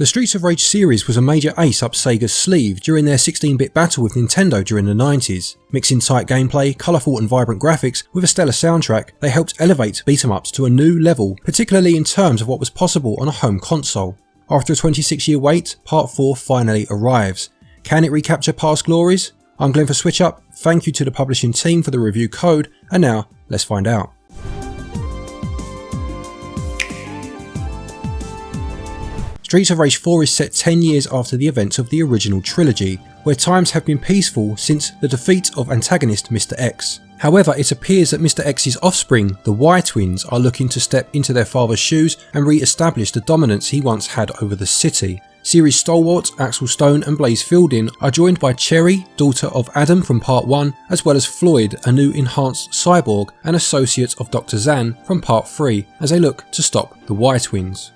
The Streets of Rage series was a major ace up Sega's sleeve during their 16-bit battle with Nintendo during the 90s. Mixing tight gameplay, colourful and vibrant graphics with a stellar soundtrack, they helped elevate beat-em-ups to a new level, particularly in terms of what was possible on a home console. After a 26-year wait, Part 4 finally arrives. Can it recapture past glories? I'm Glen for SwitchUp, thank you to the publishing team for the review code, and now let's find out. Streets of Rage 4 is set 10 years after the events of the original trilogy, where times have been peaceful since the defeat of antagonist Mr. X. However, it appears that Mr. X's offspring, the Y twins, are looking to step into their father's shoes and re-establish the dominance he once had over the city. Series stalwarts Axel Stone and Blaze Fielding are joined by Cherry, daughter of Adam from Part 1, as well as Floyd, a new enhanced cyborg and associate of Dr. Zan from Part 3, as they look to stop the Y twins.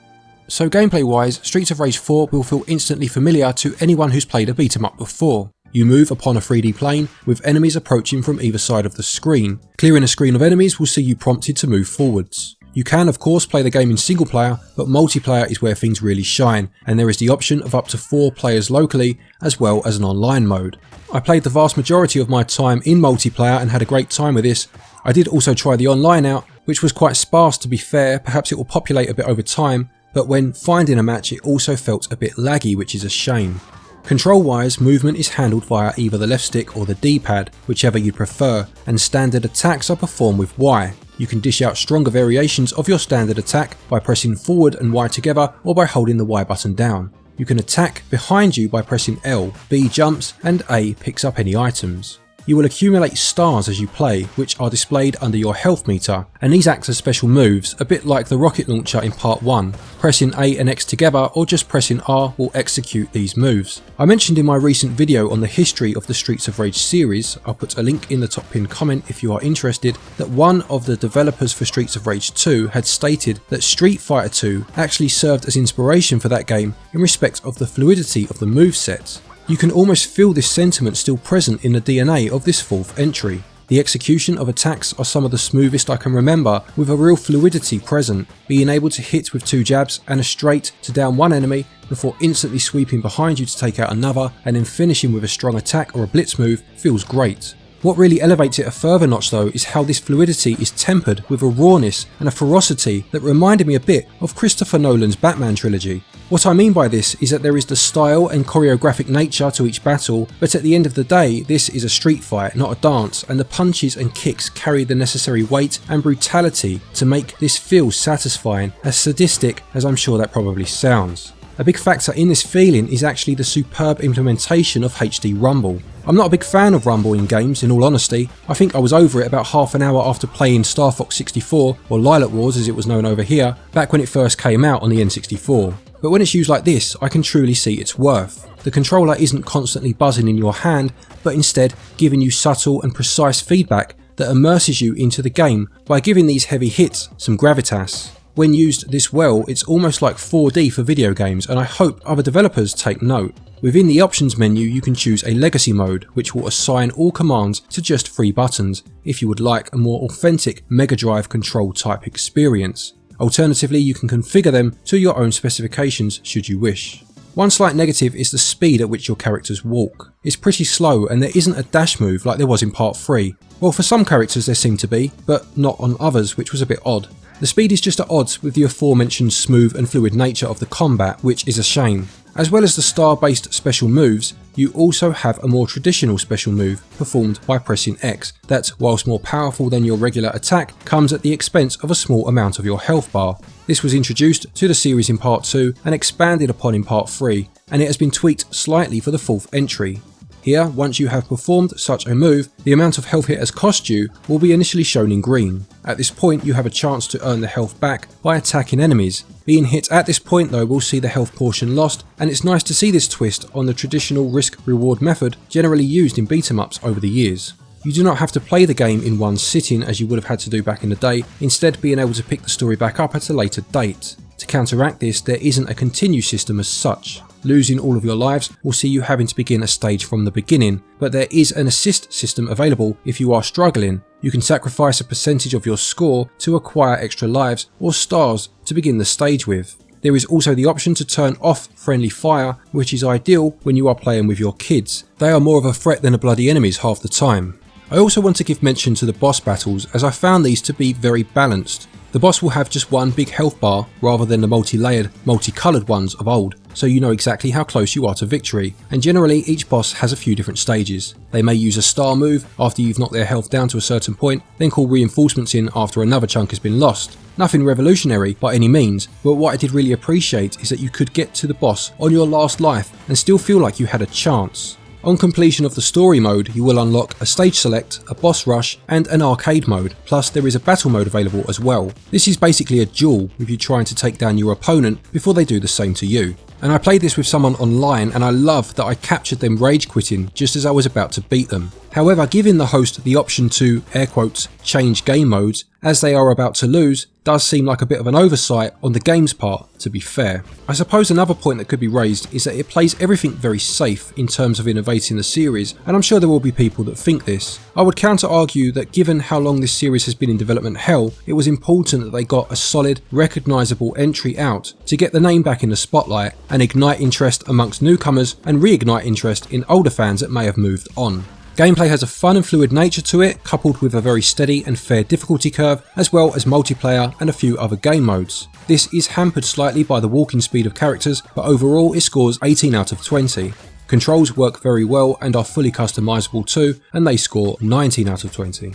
So gameplay wise, Streets of Rage 4 will feel instantly familiar to anyone who's played a beat 'em up before. You move upon a 3D plane with enemies approaching from either side of the screen. Clearing a screen of enemies will see you prompted to move forwards. You can of course play the game in single player, but multiplayer is where things really shine, and there is the option of up to 4 players locally as well as an online mode. I played the vast majority of my time in multiplayer and had a great time with this. I did also try the online out, which was quite sparse to be fair. Perhaps it will populate a bit over time, but when finding a match it also felt a bit laggy, which is a shame. Control wise, movement is handled via either the left stick or the D-pad, whichever you prefer, and standard attacks are performed with Y. You can dish out stronger variations of your standard attack by pressing forward and Y together or by holding the Y button down. You can attack behind you by pressing L, B jumps and A picks up any items. You will accumulate stars as you play, which are displayed under your health meter, and these act as special moves, a bit like the rocket launcher in Part 1. Pressing A and X together or just pressing R will execute these moves. I mentioned in my recent video on the history of the Streets of Rage series, I'll put a link in the top pinned comment if you are interested, that one of the developers for Streets of Rage 2 had stated that Street Fighter 2 actually served as inspiration for that game in respect of the fluidity of the moveset. You can almost feel this sentiment still present in the DNA of this 4th entry. The execution of attacks are some of the smoothest I can remember, with a real fluidity present, being able to hit with 2 jabs and a straight to down one enemy before instantly sweeping behind you to take out another, and then finishing with a strong attack or a blitz move feels great. What really elevates it a further notch though is how this fluidity is tempered with a rawness and a ferocity that reminded me a bit of Christopher Nolan's Batman trilogy. What I mean by this is that there is the style and choreographic nature to each battle, but at the end of the day this is a street fight, not a dance, and the punches and kicks carry the necessary weight and brutality to make this feel satisfying, as sadistic as I'm sure that probably sounds. A big factor in this feeling is actually the superb implementation of HD Rumble. I'm not a big fan of Rumble in games, in all honesty. I think I was over it about half an hour after playing Star Fox 64, or Lilac Wars as it was known over here, back when it first came out on the N64. But when it's used like this, I can truly see its worth. The controller isn't constantly buzzing in your hand, but instead giving you subtle and precise feedback that immerses you into the game by giving these heavy hits some gravitas. When used this well, it's almost like 4D for video games, and I hope other developers take note. Within the options menu you can choose a legacy mode, which will assign all commands to just 3 buttons, if you would like a more authentic Mega Drive control type experience. Alternatively, you can configure them to your own specifications should you wish. One slight negative is the speed at which your characters walk. It's pretty slow and there isn't a dash move like there was in Part 3. Well, for some characters there seemed to be, but not on others, which was a bit odd. The speed is just at odds with the aforementioned smooth and fluid nature of the combat, which is a shame. As well as the star-based special moves, you also have a more traditional special move performed by pressing X that, whilst more powerful than your regular attack, comes at the expense of a small amount of your health bar. This was introduced to the series in Part 2 and expanded upon in Part 3, and it has been tweaked slightly for the 4th entry. Here, once you have performed such a move, the amount of health it has cost you will be initially shown in green. At this point you have a chance to earn the health back by attacking enemies. Being hit at this point though will see the health portion lost, and it's nice to see this twist on the traditional risk-reward method generally used in beat 'em ups over the years. You do not have to play the game in one sitting as you would have had to do back in the day, instead being able to pick the story back up at a later date. To counteract this, there isn't a continue system as such. Losing all of your lives will see you having to begin a stage from the beginning, but there is an assist system available if you are struggling. You can sacrifice a percentage of your score to acquire extra lives or stars to begin the stage with. There is also the option to turn off friendly fire, which is ideal when you are playing with your kids. They are more of a threat than the bloody enemies half the time. I also want to give mention to the boss battles, as I found these to be very balanced. The boss will have just one big health bar rather than the multi-layered, multi-coloured ones of old, so you know exactly how close you are to victory, and generally each boss has a few different stages. They may use a star move after you've knocked their health down to a certain point, then call reinforcements in after another chunk has been lost. Nothing revolutionary by any means, but what I did really appreciate is that you could get to the boss on your last life and still feel like you had a chance. On completion of the story mode, you will unlock a stage select, a boss rush, and an arcade mode, plus there is a battle mode available as well. This is basically a duel with you trying to take down your opponent before they do the same to you. And I played this with someone online, and I love that I captured them rage quitting just as I was about to beat them. However, giving the host the option to, air quotes, change game modes as they are about to lose does seem like a bit of an oversight on the game's part, to be fair. I suppose another point that could be raised is that it plays everything very safe in terms of innovating the series, and I'm sure there will be people that think this. I would counter argue that given how long this series has been in development hell, it was important that they got a solid, recognisable entry out to get the name back in the spotlight and ignite interest amongst newcomers and reignite interest in older fans that may have moved on. Gameplay has a fun and fluid nature to it, coupled with a very steady and fair difficulty curve, as well as multiplayer and a few other game modes. This is hampered slightly by the walking speed of characters, but overall it scores 18 out of 20. Controls work very well and are fully customizable too, and they score 19 out of 20.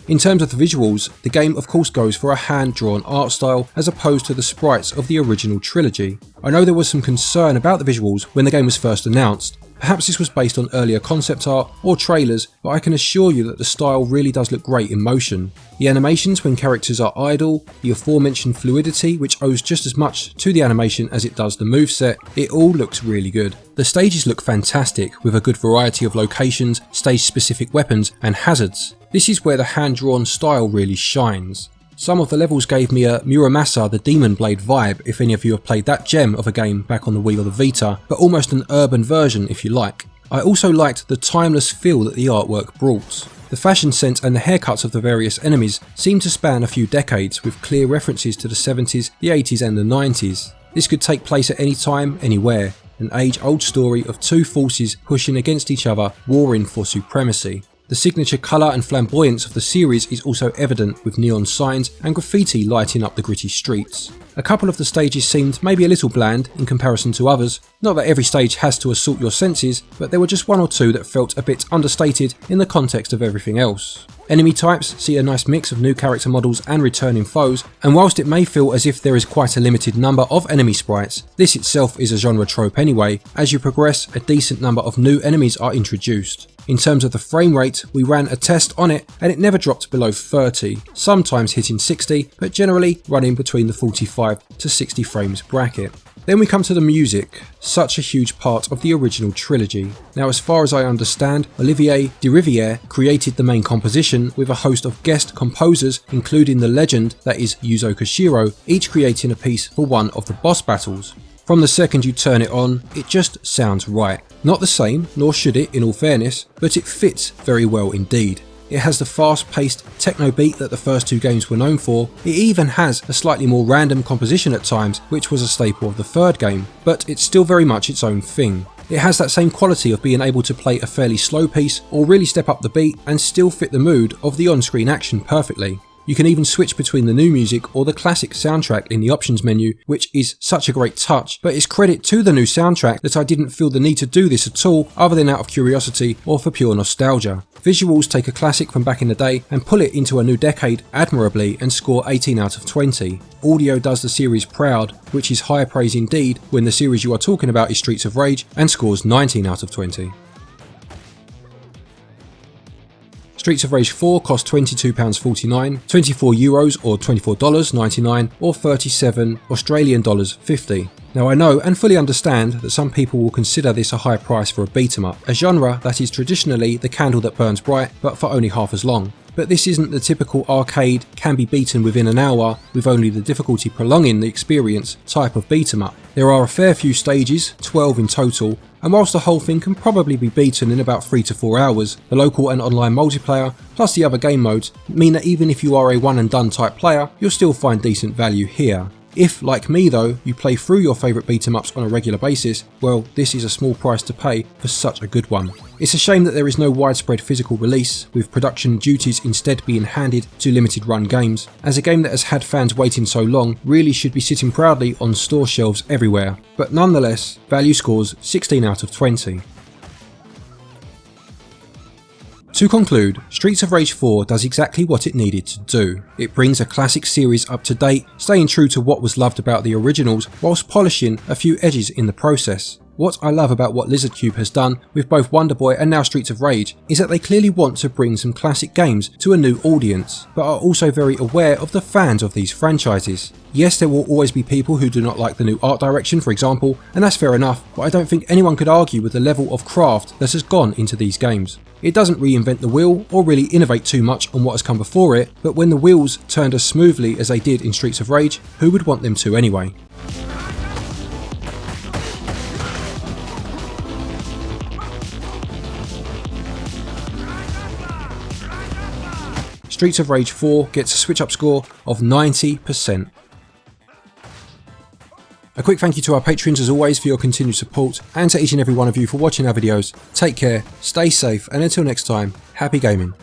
In terms of the visuals, the game of course goes for a hand-drawn art style as opposed to the sprites of the original trilogy. I know there was some concern about the visuals when the game was first announced. Perhaps this was based on earlier concept art or trailers, but I can assure you that the style really does look great in motion. The animations when characters are idle, the aforementioned fluidity which owes just as much to the animation as it does the moveset, it all looks really good. The stages look fantastic with a good variety of locations, stage-specific weapons and hazards. This is where the hand-drawn style really shines. Some of the levels gave me a Muramasa the Demon Blade vibe if any of you have played that gem of a game back on the Wii or the Vita, but almost an urban version if you like. I also liked the timeless feel that the artwork brought. The fashion sense and the haircuts of the various enemies seem to span a few decades with clear references to the 70s, the 80s and the 90s. This could take place at any time, anywhere, an age-old story of two forces pushing against each other, warring for supremacy. The signature colour and flamboyance of the series is also evident with neon signs and graffiti lighting up the gritty streets. A couple of the stages seemed maybe a little bland in comparison to others, not that every stage has to assault your senses, but there were just one or two that felt a bit understated in the context of everything else. Enemy types see a nice mix of new character models and returning foes, and whilst it may feel as if there is quite a limited number of enemy sprites, this itself is a genre trope anyway. As you progress, a decent number of new enemies are introduced. In terms of the frame rate, we ran a test on it and it never dropped below 30, sometimes hitting 60, but generally running between the 45 to 60 frames bracket. Then we come to the music, such a huge part of the original trilogy. Now as far as I understand, Olivier de Rivière created the main composition with a host of guest composers including the legend that is Yuzo Koshiro, each creating a piece for one of the boss battles. From the second you turn it on, it just sounds right. Not the same, nor should it in all fairness, but it fits very well indeed. It has the fast-paced techno beat that the first two games were known for. It even has a slightly more random composition at times, which was a staple of the third game, but it's still very much its own thing. It has that same quality of being able to play a fairly slow piece or really step up the beat and still fit the mood of the on-screen action perfectly. You can even switch between the new music or the classic soundtrack in the options menu, which is such a great touch, but it's credit to the new soundtrack that I didn't feel the need to do this at all other than out of curiosity or for pure nostalgia. Visuals take a classic from back in the day and pull it into a new decade admirably and score 18 out of 20. Audio does the series proud, which is high praise indeed when the series you are talking about is Streets of Rage and scores 19 out of 20. Streets of Rage 4 cost £22.49, €24 or $24.99 or 37 Australian dollars 50. Now I know and fully understand that some people will consider this a high price for a beat 'em up, a genre that is traditionally the candle that burns bright but for only half as long. But this isn't the typical arcade, can be beaten within an hour with only the difficulty prolonging the experience type of beat 'em up. There are a fair few stages, 12 in total, and whilst the whole thing can probably be beaten in about 3 to 4 hours, the local and online multiplayer, plus the other game modes, mean that even if you are a one and done type player, you'll still find decent value here. If, like me though, you play through your favourite beat 'em ups on a regular basis, well, this is a small price to pay for such a good one. It's a shame that there is no widespread physical release, with production duties instead being handed to limited run games, as a game that has had fans waiting so long really should be sitting proudly on store shelves everywhere. But nonetheless, value scores 16 out of 20. To conclude, Streets of Rage 4 does exactly what it needed to do. It brings a classic series up to date, staying true to what was loved about the originals whilst polishing a few edges in the process. What I love about what Lizard Cube has done with both Wonder Boy and now Streets of Rage is that they clearly want to bring some classic games to a new audience, but are also very aware of the fans of these franchises. Yes, there will always be people who do not like the new art direction, for example, and that's fair enough, but I don't think anyone could argue with the level of craft that has gone into these games. It doesn't reinvent the wheel or really innovate too much on what has come before it, but when the wheels turned as smoothly as they did in Streets of Rage, who would want them to anyway? Streets of Rage 4 gets a SwitchUp score of 90%. A quick thank you to our patrons as always for your continued support, and to each and every one of you for watching our videos. Take care, stay safe, and until next time, happy gaming.